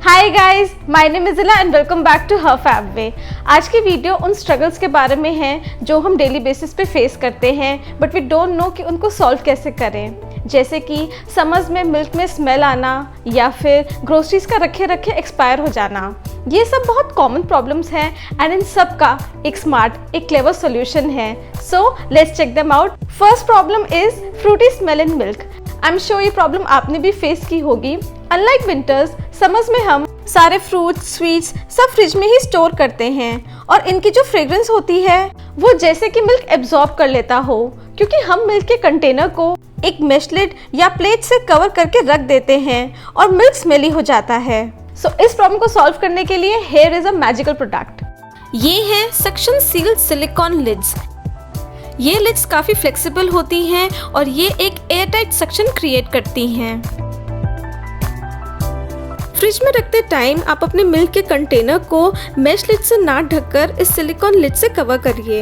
Hi guys, my name is Ila and welcome back to her fab way. आज की video उन struggles के बारे में है जो हम डेली बेसिस पे फेस करते हैं बट वी डोंट नो कि उनको सॉल्व कैसे करें। जैसे कि समर्स में मिल्क में स्मेल आना या फिर ग्रोसरीज का रखे रखे एक्सपायर हो जाना। ये सब बहुत कॉमन प्रॉब्लम्स हैं एंड इन सब का एक स्मार्ट एक क्लेवर सोल्यूशन है। So let's check them out. First problem is fruity smell in milk. I am sure ये प्रॉब्लम आपने भी फेस की होगी। अनलाइक विंटर्स, समर्स में हम सारे फ्रूट्स स्वीट्स सब फ्रिज में ही स्टोर करते हैं और इनकी जो फ्रेग्रेंस होती है वो जैसे कि मिल्क एब्जॉर्ब कर लेता हो, क्योंकि हम मिल्क के कंटेनर को एक मेश लिड या प्लेट से कवर करके रख देते हैं और मिल्क स्मेली हो जाता है। सो इस प्रॉब्लम को सॉल्व करने के लिए here is a magical product. ये है सक्शन सील्ड सिलिकॉन लिड्स। ये लिड्स काफ़ी फ्लेक्सिबल होती हैं और ये एक एयरटाइट सक्शन क्रिएट करती हैं। फ्रिज में रखते टाइम आप अपने मिल्क के कंटेनर को मेश लिड से ना ढककर इस सिलिकॉन लिड से कवर करिए।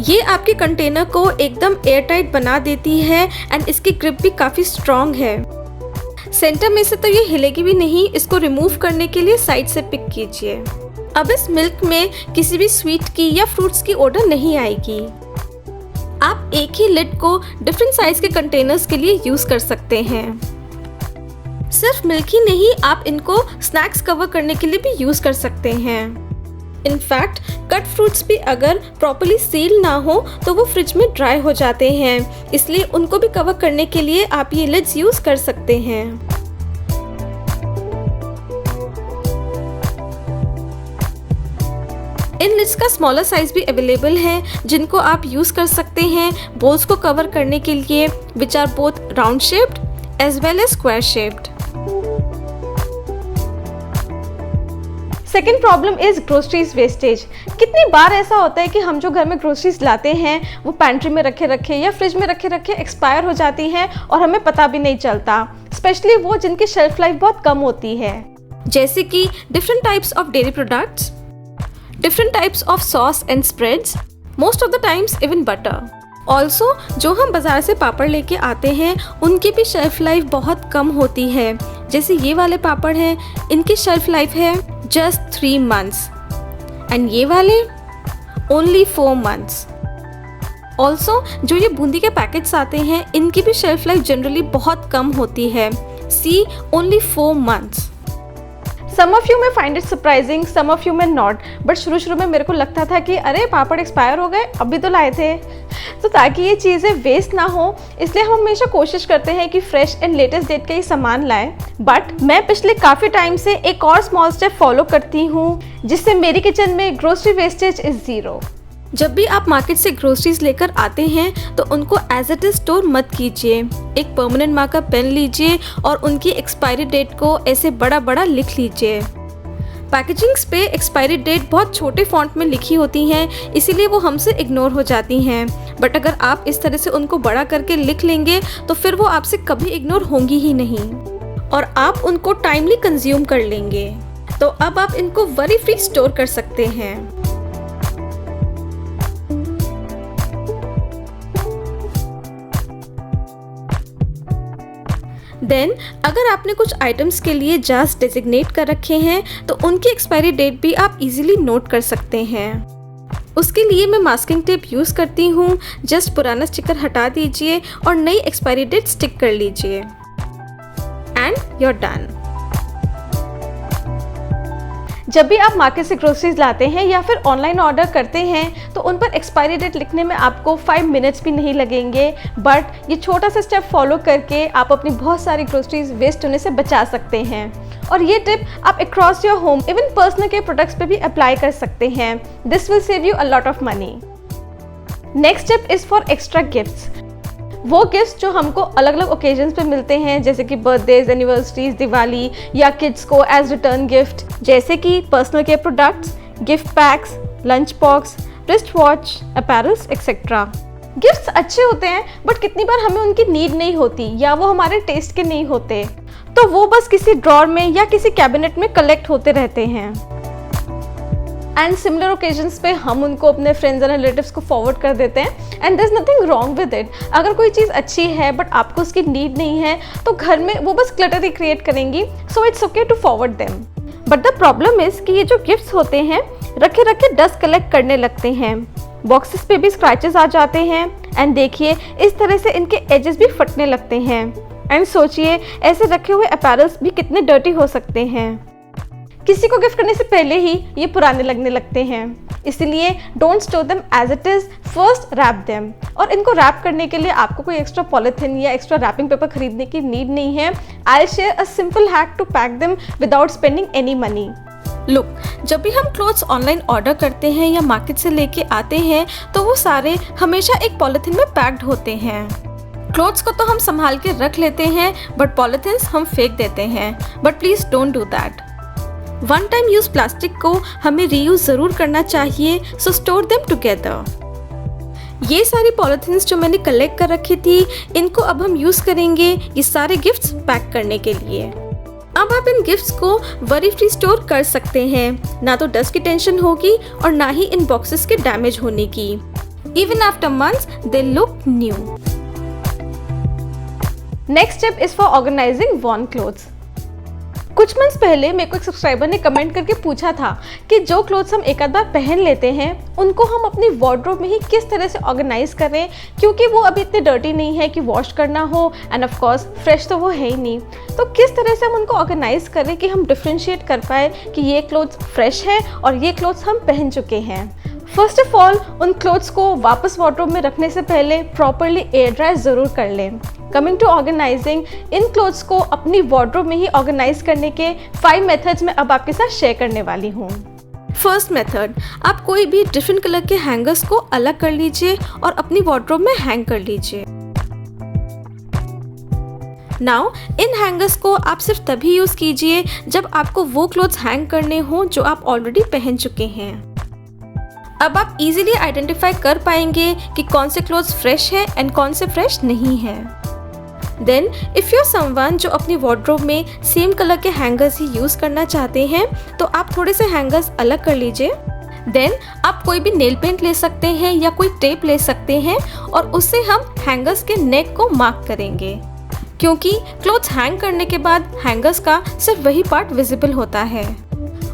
ये आपके कंटेनर को एकदम एयरटाइट बना देती है एंड इसकी ग्रिप भी काफ़ी स्ट्रॉन्ग है। सेंटर में से तो ये हिलेगी भी नहीं। इसको रिमूव करने के लिए साइड से पिक कीजिए। अब इस मिल्क में किसी भी स्वीट की या फ्रूट्स की ओडर नहीं आएगी। आप एक ही लिड को डिफरेंट साइज के कंटेनर्स के लिए यूज कर सकते हैं। सिर्फ मिल्क ही नहीं, आप इनको स्नैक्स कवर करने के लिए भी यूज कर सकते हैं। इनफैक्ट कट फ्रूट्स भी अगर प्रॉपर्ली सील ना हो तो वो फ्रिज में ड्राई हो जाते हैं, इसलिए उनको भी कवर करने के लिए आप ये लिड्स यूज कर सकते हैं। इन लिड्स का स्मॉलर साइज भी अवेलेबल है जिनको आप यूज कर सकते हैं बोल्स को कवर करने के लिए, which are both round shaped as well as square shaped. Second problem is groceries wastage. कितनी बार ऐसा होता है कि हम जो घर में ग्रोसरीज लाते हैं वो पैंट्री में रखे रखे या फ्रिज में रखे रखे एक्सपायर हो जाती हैं और हमें पता भी नहीं चलता, स्पेशली वो जिनकी शेल्फ लाइफ बहुत कम होती है। जैसे कि different types of dairy products, different types of sauce and spreads, most of the times even butter. Also, जो हम बाजार से पापड़ लेके आते हैं उनकी भी शेल्फ लाइफ बहुत कम होती है। जैसे ये वाले पापड़ हैं, इनकी शेल्फ लाइफ है just 3 months and ये वाले only 4 months. Also, जो ये बूंदी के पैकेट्स आते हैं इनकी भी शेल्फ लाइफ जनरली बहुत कम होती है। See, only 4 months. Some of you may find it surprising, some of you may not. But शुरू में मेरे को लगता था कि अरे पापड़ एक्सपायर हो गए, अभी तो लाए थे। तो ताकि ये चीज़ें वेस्ट ना हो इसलिए हम हमेशा कोशिश करते हैं कि फ्रेश एंड लेटेस्ट डेट का ही सामान लाएं। बट मैं पिछले काफ़ी टाइम से एक और स्मॉल स्टेप फॉलो करती हूँ जिससे मेरी किचन में ग्रोसरी वेस्टेज इज़ 0। जब भी आप मार्केट से ग्रोसरीज लेकर आते हैं तो उनको एज इट इज स्टोर मत कीजिए। एक परमानेंट मार्कर पेन लीजिए और उनकी एक्सपायरी डेट को ऐसे बड़ा बड़ा लिख लीजिए। पैकेजिंग्स पे एक्सपायरी डेट बहुत छोटे फॉन्ट में लिखी होती हैं, इसीलिए वो हमसे इग्नोर हो जाती हैं। बट अगर आप इस तरह से उनको बड़ा करके लिख लेंगे तो फिर वो आपसे कभी इग्नोर होंगी ही नहीं और आप उनको टाइमली कंज्यूम कर लेंगे। तो अब आप इनको वरी फ्री स्टोर कर सकते हैं। देन अगर आपने कुछ आइटम्स के लिए जार्स डेजिग्नेट कर रखे हैं तो उनकी एक्सपायरी डेट भी आप इजीली नोट कर सकते हैं। उसके लिए मैं मास्किंग टेप यूज़ करती हूँ। जस्ट पुराना स्टिकर हटा दीजिए और नई एक्सपायरी डेट स्टिक कर लीजिए एंड यू आर डन। जब भी आप मार्केट से ग्रोसरीज लाते हैं या फिर ऑनलाइन ऑर्डर करते हैं तो उन पर एक्सपायरी डेट लिखने में आपको 5 मिनट्स भी नहीं लगेंगे। बट ये छोटा सा स्टेप फॉलो करके आप अपनी बहुत सारी ग्रोसरीज वेस्ट होने से बचा सकते हैं। और ये टिप आप across your home even personal care products पे भी अप्लाई कर सकते हैं। This will save you a lot of money. Next tip is for extra gifts. वो गिफ्ट्स जो हमको अलग अलग ओकेजन्स पे मिलते हैं जैसे कि बर्थडेज, एनिवर्सरीज, दिवाली या किड्स को एज रिटर्न गिफ्ट, जैसे कि personal care products, gift PACS, lunch box, wrist watch, apparels etcetera. Gifts अच्छे होते हैं बट कितनी बार हमें उनकी नीड नहीं होती या वो हमारे टेस्ट के नहीं होते, तो वो बस किसी ड्रॉर में या किसी कैबिनेट में कलेक्ट होते रहते हैं। एंड सिमिलर ओकेजन्स पे हम उनको अपने फ्रेंड्स एंड रिलेटिव्स को फॉरवर्ड कर देते हैं and there is nothing wrong with it. अगर कोई चीज़ अच्छी है बट आपको उसकी नीड नहीं है तो घर में वो बस क्लटर ही क्रिएट करेंगी, so it's okay to forward them. But the problem is कि ये जो गिफ्ट्स होते हैं रखे रखे डस्ट कलेक्ट करने लगते हैं, बॉक्सेस पे भी स्क्रैचेस आ जाते हैं एंड देखिए इस तरह से इनके एजेस भी फटने लगते हैं। एंड सोचिए ऐसे रखे हुए अपैरल्स भी कितने डर्टी हो सकते हैं। किसी को गिफ्ट करने से पहले ही ये पुराने लगने लगते हैं, इसलिए don't store them as it is, first wrap them. और इनको रैप करने के लिए आपको कोई एक्स्ट्रा पॉलिथीन या एक्स्ट्रा रैपिंग पेपर खरीदने की नीड नहीं है। I will share a simple hack to pack them without spending any money. Look, जब भी हम क्लोथ्स ऑनलाइन ऑर्डर करते हैं या मार्केट से लेके आते हैं तो वो सारे हमेशा एक पॉलिथीन में पैक्ड होते हैं। क्लोथ्स को तो हम संभाल के रख लेते हैं बट पॉलिथीन्स हम फेंक देते हैं, but please don't do that. One time use plastic को हमें रीयूज जरूर करना चाहिए, सो स्टोर देम टुगेदर। ये सारी पॉलिथीन्स जो मैंने कलेक्ट कर रखी थी इनको अब हम यूज करेंगे ये सारे गिफ्ट्स पैक करने के लिए। अब आप इन गिफ्ट्स को वरी फ्री स्टोर कर सकते हैं, ना तो डस्ट की टेंशन होगी और ना ही इन बॉक्सेस के डैमेज होने की। Even after months they look new. Next step is for organizing worn clothes. कुछ मंथ्स पहले मेरे को एक सब्सक्राइबर ने कमेंट करके पूछा था कि जो क्लोथ्स हम एक आध बार पहन लेते हैं उनको हम अपनी वार्डरोब में ही किस तरह से ऑर्गेनाइज करें, क्योंकि वो अभी इतने डर्टी नहीं है कि वॉश करना हो एंड ऑफ कोर्स फ्रेश तो वो है ही नहीं। तो किस तरह से हम उनको ऑर्गेनाइज करें कि हम डिफ्रेंशिएट कर पाए कि ये क्लोथ्स फ्रेश है और ये क्लोथ्स हम पहन चुके हैं। फर्स्ट ऑफ ऑल उन क्लोथ्स को वापस वार्डरोब में रखने से पहले प्रॉपरली एयर ड्राई ज़रूर कर लें। कमिंग टू ऑर्गेनाइजिंग, इन क्लोथ्स को अपनी वार्डरोब में ही ऑर्गेनाइज करने के 5 मेथड्स मैं अब आपके साथ शेयर करने वाली हूँ। फर्स्ट मेथड, आप कोई भी डिफरेंट कलर के हैंगर्स को अलग कर लीजिए और अपनी वार्डरोब में हैंग कर लीजिए। नाउ इन हैंगर्स को आप सिर्फ तभी यूज कीजिए जब आपको वो क्लोथ्स हैंग करने हो जो आप ऑलरेडी पहन चुके हैं। अब आप इजीली आइडेंटिफाई कर पाएंगे कि कौन से क्लोथ्स फ्रेश है एंड कौन से फ्रेश नहीं है। Then if you are someone जो अपनी वार्डरोब में सेम कलर के हैंगर्स ही यूज करना चाहते हैं तो आप थोड़े से हैंगर्स अलग कर लीजिए। देन आप कोई भी नेल पेंट ले सकते हैं या कोई टेप ले सकते हैं और उससे हम हैंगर्स के नेक को मार्क करेंगे, क्योंकि क्लोथ्स हैंग करने के बाद हैंगर्स का सिर्फ वही पार्ट विजिबल होता है।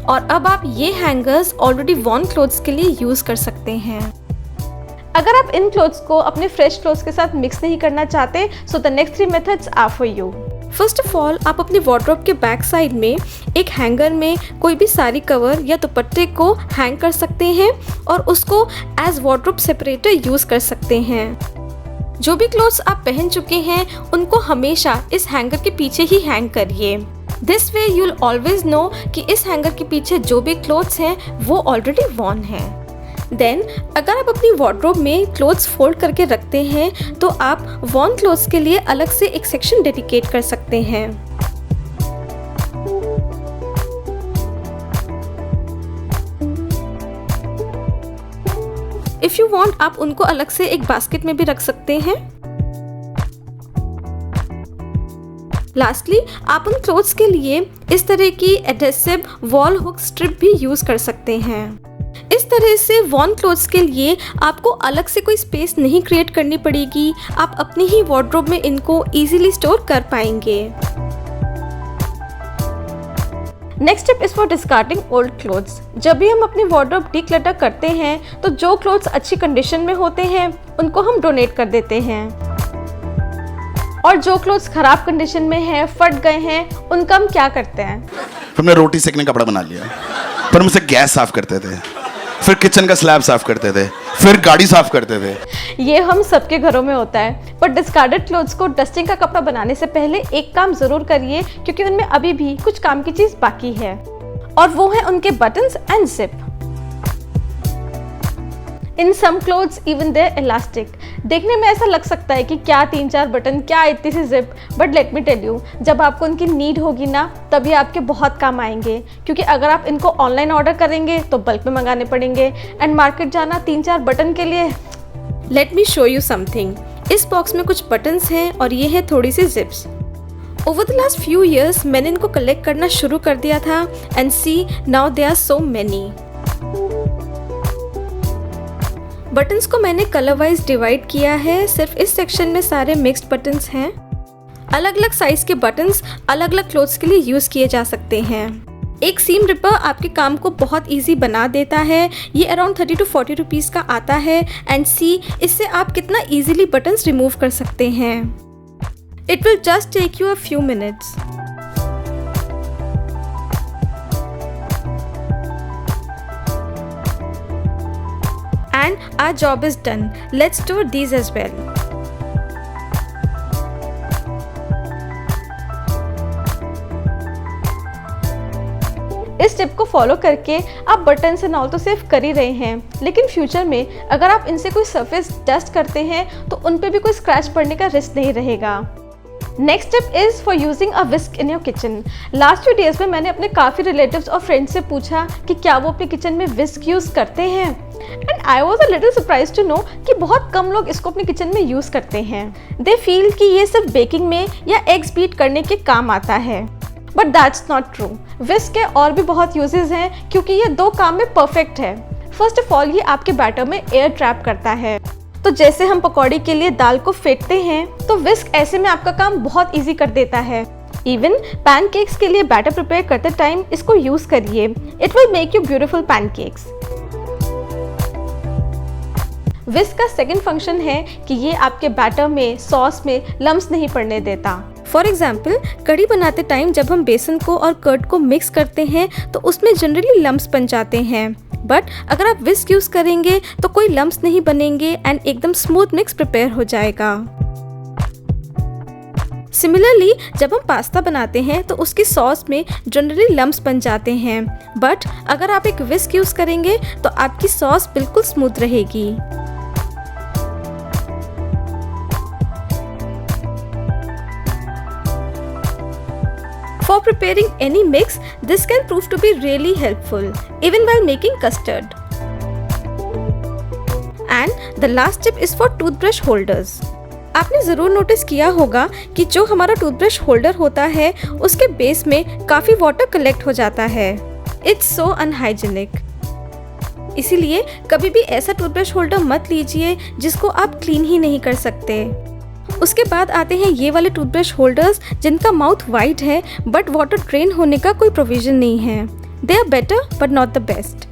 और अब आप ये हैंगर्स ऑलरेडी वॉर्न क्लोथ्स के लिए यूज कर सकते हैं। अगर आप इन क्लोथ्स को अपने फ्रेश क्लोथ्स के साथ मिक्स नहीं करना चाहते, so the next 3 methods are for you. First of all, आप अपने वार्डरोब के बैक साइड में एक हैंगर में कोई भी साड़ी कवर या दुपट्टे को हैंग कर सकते हैं और उसको एज वार्डरोब सेपरेटर यूज कर सकते हैं। जो भी क्लोथ्स आप पहन चुके हैं उनको हमेशा इस हैंगर के पीछे ही हैंग करिए। This way you will always no कि इस हैंगर के पीछे जो भी क्लोथ्स हैं वो ऑलरेडी वॉर्न हैं। देन अगर आप अपनी वार्डरोब में क्लोथ्स फोल्ड करके रखते हैं तो आप वॉर्न क्लोथ्स के लिए अलग से एक सेक्शन डेडिकेट कर सकते हैं। इफ यू वांट आप उनको अलग से एक बास्केट में भी रख सकते हैं। लास्टली, आप उन क्लोथ्स के लिए इस तरह की एडहेसिव वॉल हुक स्ट्रिप भी यूज कर सकते हैं। इस तरह से वॉर्न क्लोथ्स के लिए आपको अलग से कोई स्पेस नहीं क्रिएट करनी पड़ेगी, आप अपनी ही वार्डरोब में इनको इजीली स्टोर कर पाएंगे। Next step is for discarding old clothes. जब भी हम अपनी वार्डरोब डीक्लटर करते हैं तो जो क्लोथ्स अच्छी कंडीशन में होते हैं उनको हम डोनेट कर देते हैं और जो क्लोथ्स खराब कंडीशन में हैं, फट गए हैं, उनका हम क्या करते हैं? हमने रोटी सेकने कपड़ा बना लिया, पर मुझसे गैस साफ करते थे, फिर किचन का स्लैब साफ करते थे, फिर गाड़ी साफ करते थे। ये हम सबके घरों में होता है, पर डिस्कार्डेड क्लोथ्स को डस्टिंग का कपड़ा बनाने से पहले एक काम जरूर करिए, क्योंकि उनमें अभी भी कुछ काम की चीज बाकी है और वो है उनके buttons and zip. In some clothes even there elastic. देखने में ऐसा लग सकता है कि क्या 3-4 बटन, क्या इतनी सी zip, but let me tell you, जब आपको उनकी नीड होगी ना तभी आपके बहुत काम आएंगे, क्योंकि अगर आप इनको ऑनलाइन ऑर्डर करेंगे तो बल्क में मंगाने पड़ेंगे एंड मार्केट जाना 3-4 बटन के लिए। Let me show you something. इस बॉक्स में कुछ बटन्स हैं और ये है थोड़ी सी zips. Over the last few years मैंने इनको कलेक्ट करना शुरू कर दिया था and see now they are so many. Buttons को मैंने कलर वाइज डिवाइड किया है। सिर्फ इस सेक्शन में सारे मिक्स्ड बटन्स हैं। अलग अलग साइज के बटन्स अलग अलग क्लोथ्स के लिए यूज किए जा सकते हैं। एक सीम रिपर आपके काम को बहुत इजी बना देता है। ये अराउंड 30 to 40 रुपीज़ का आता है। एंड सी, इससे आप कितना इजीली बटन्स रिमूव कर सकते हैं। It will just take you a few minutes. And our job is done. Let's do these as well. इस टिप को फॉलो करके आप बटन से ऑल तो सेव कर ही रहे हैं, लेकिन फ्यूचर में अगर आप इनसे कोई सरफेस डस्ट करते हैं तो उन पे भी कोई स्क्रैच पड़ने का रिस्क नहीं रहेगा। Next tip is for using a whisk in your kitchen. Last few days में मैंने अपने काफ़ी रिलेटिव्स और फ्रेंड्स से पूछा कि क्या वो अपने किचन में विस्क यूज़ करते हैं, and I was a little surprise to know कि बहुत कम लोग इसको अपने किचन में यूज़ करते हैं। दे फील कि ये सिर्फ बेकिंग में या एग्स बीट करने के काम आता है, बट दैट्स नॉट ट्रू। विस्क के और भी बहुत यूजेस हैं क्योंकि ये दो काम में परफेक्ट है। फर्स्ट ऑफ ऑल, ये आपके बैटर में एयर ट्रैप करता है। तो जैसे हम पकौड़ी के लिए दाल को फेंटते हैं, तो विस्क ऐसे में आपका काम बहुत इजी कर देता है। इवन पैनकेक्स के लिए बैटर प्रिपेयर करते टाइम इसको यूज करिए। It will make you beautiful pancakes. Whisk का सेकंड फंक्शन है कि ये आपके बैटर में, सॉस में लम्स नहीं पड़ने देता। फॉर एग्जाम्पल, कढ़ी बनाते टाइम जब हम बेसन को और कर्ड को मिक्स करते हैं तो उसमें जनरली लम्स बन जाते हैं, बट अगर आप विस्क यूज करेंगे तो कोई लम्स नहीं बनेंगे एंड एकदम स्मूथ मिक्स प्रिपेयर हो जाएगा। सिमिलरली, जब हम पास्ता बनाते हैं तो उसकी सॉस में जनरली लम्स बन जाते हैं, बट अगर आप एक विस्क यूज करेंगे तो आपकी सॉस बिल्कुल स्मूथ रहेगी। For preparing any mix, this can prove to be really helpful, even while making custard. And the last tip is for toothbrush holders. आपने ज़रूर नोटिस किया होगा कि जो हमारा टूथब्रश होल्डर होता है उसके बेस में काफ़ी वाटर कलेक्ट हो जाता है। It's so unhygienic. इसीलिए कभी भी ऐसा टूथब्रश होल्डर मत लीजिए जिसको आप क्लीन ही नहीं कर सकते। उसके बाद आते हैं ये वाले टूथब्रश होल्डर्स जिनका माउथ वाइड है बट वाटर ड्रेन होने का कोई प्रोविजन नहीं है। They are better but not the best.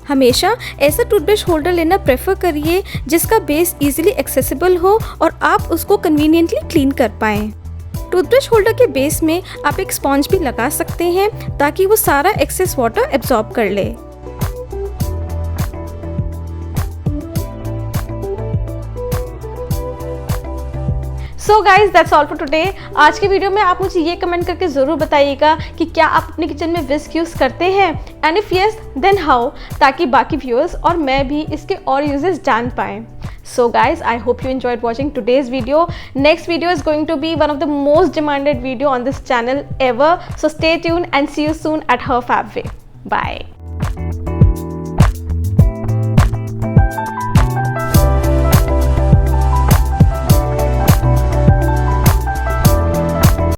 हमेशा ऐसा टूथब्रश होल्डर लेना प्रेफर करिए जिसका बेस इजीली एक्सेसिबल हो और आप उसको कन्वीनियंटली क्लीन कर पाएँ। टूथब्रश होल्डर के बेस में आप एक स्पॉन्ज भी लगा सकते हैं ताकि वो सारा एक्सेस वाटर एब्जॉर्ब कर ले। So guys, that's all for today. आज की वीडियो में आप मुझे ये कमेंट करके ज़रूर बताइएगा कि क्या आप अपने किचन में विस्क यूज़ करते हैं, and if yes then how, ताकि बाकी व्यूअर्स और मैं भी इसके और यूजेस जान पाएँ। So guys, I hope you enjoyed watching today's video. Next video is going to be one of the most demanded video on this channel ever. So stay tuned and see you soon at Her Fab Way. Bye.